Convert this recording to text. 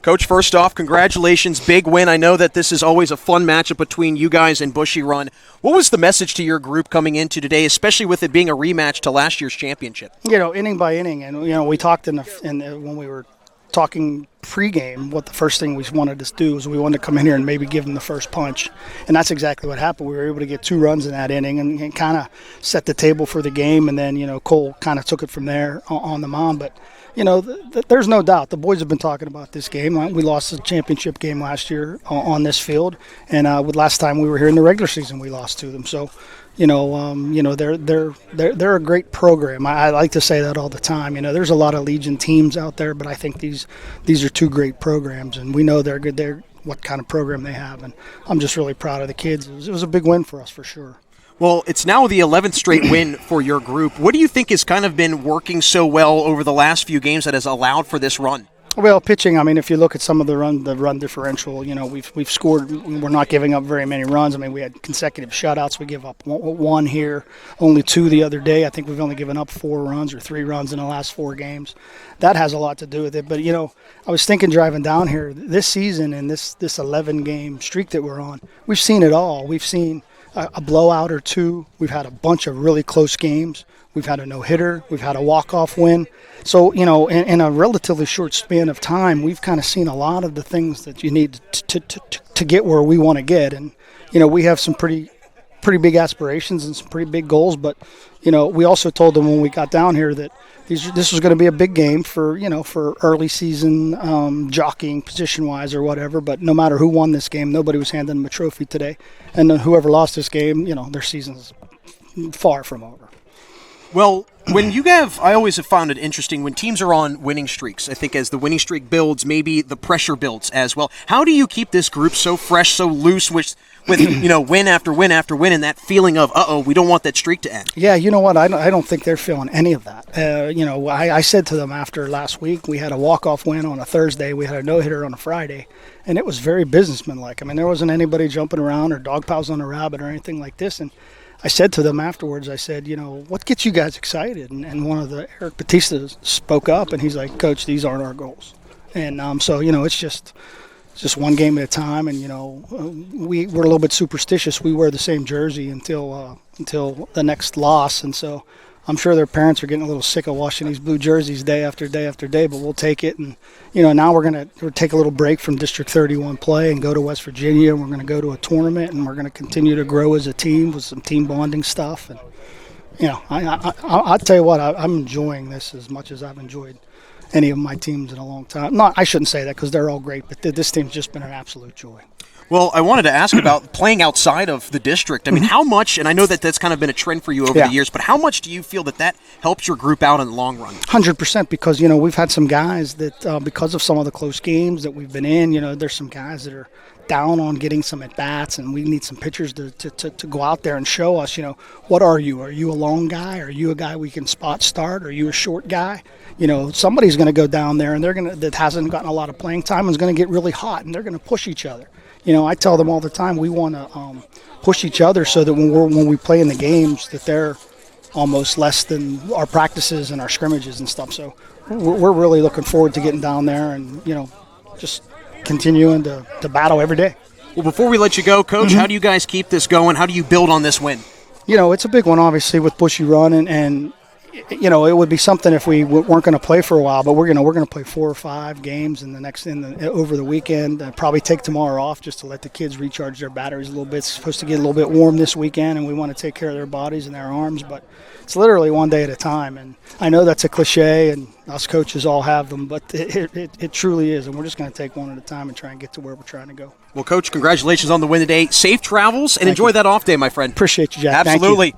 Coach, first off, congratulations. Big win. I know that this is always a fun matchup between you guys and Bushy Run. What was the message to your group coming into today, especially with it being a rematch to last year's championship? Inning by inning. And, we talked when we were talking pregame, what the first thing we wanted to do was we wanted to come in here and maybe give them the first punch. And that's exactly what happened. We were able to get 2 runs in that inning and kind of set the table for the game. And then, Cole kind of took it from there on the mound. But, there's no doubt. The boys have been talking about this game. We lost the championship game last year on this field. And last time we were here in the regular season, we lost to them. So, they're a great program. I like to say that all the time. There's a lot of Legion teams out there, but I think these are 2 great programs, and we know they're good. They're what kind of program they have, and I'm just really proud of the kids. It was a big win for us for sure. Well, it's now the 11th straight win for your group. What do you think has kind of been working so well over the last few games that has allowed for this run? Well, pitching, if you look at some of the run differential, we've scored. We're not giving up very many runs. We had consecutive shutouts. We give up 1 here, only 2 the other day. I think we've only given up 4 runs or 3 runs in the last 4 games. That has a lot to do with it. But, I was thinking driving down here, this season and this 11-game streak that we're on, we've seen it all. We've seen a blowout or 2. We've had a bunch of really close games. We've had a no-hitter. We've had a walk-off win. So, in a relatively short span of time, we've kind of seen a lot of the things that you need to get where we want to get. And, we have some pretty big aspirations and some pretty big goals. But, we also told them when we got down here that this was going to be a big game for early season jockeying position-wise or whatever. But no matter who won this game, nobody was handing them a trophy today. And whoever lost this game, their season's far from over. Well, I always have found it interesting when teams are on winning streaks. I think as the winning streak builds, maybe the pressure builds as well. How do you keep this group so fresh, so loose with win after win after win, and that feeling of, we don't want that streak to end? Yeah, you know what? I don't think they're feeling any of that. I said to them after last week, we had a walk-off win on a Thursday. We had a no-hitter on a Friday, and it was very businessmanlike. there wasn't anybody jumping around or dog piles on a rabbit or anything like this. And I said to them afterwards, I said, what gets you guys excited? And one of Eric Batista spoke up, and he's like, Coach, these aren't our goals. And so, it's just one game at a time. And, we're a little bit superstitious. We wear the same jersey until the next loss. And so I'm sure their parents are getting a little sick of washing these blue jerseys day after day after day, but we'll take it. And, now we're going to take a little break from District 31 play and go to West Virginia. And we're going to go to a tournament, and we're going to continue to grow as a team with some team bonding stuff. And, I'll tell you what, I'm enjoying this as much as I've enjoyed any of my teams in a long time. No, I shouldn't say that because they're all great, but this team's just been an absolute joy. Well, I wanted to ask about playing outside of the district. How much, and I know that that's kind of been a trend for you over the years, but how much do you feel that helps your group out in the long run? 100%, because, we've had some guys that, because of some of the close games that we've been in, there's some guys that are down on getting some at-bats, and we need some pitchers to go out there and show us, what are you? Are you a long guy? Are you a guy we can spot start? Are you a short guy? Somebody's going to go down there, and that hasn't gotten a lot of playing time, and is going to get really hot, and they're going to push each other. I tell them all the time we want to push each other so that when we play in the games that they're almost less than our practices and our scrimmages and stuff. So we're really looking forward to getting down there and, just continuing to battle every day. Well, before we let you go, Coach, how do you guys keep this going? How do you build on this win? It's a big one, obviously, with Bushy Run, and it would be something if we weren't going to play for a while, but we're going to play 4 or 5 games over the weekend. Probably take tomorrow off just to let the kids recharge their batteries a little bit. It's supposed to get a little bit warm this weekend, and we want to take care of their bodies and their arms, but it's literally one day at a time. And I know that's a cliche, and us coaches all have them, but it truly is, and we're just going to take one at a time and try and get to where we're trying to go. Well, Coach, congratulations on the win today. Safe travels, and enjoy that off day, my friend. Appreciate you, Jack. Absolutely.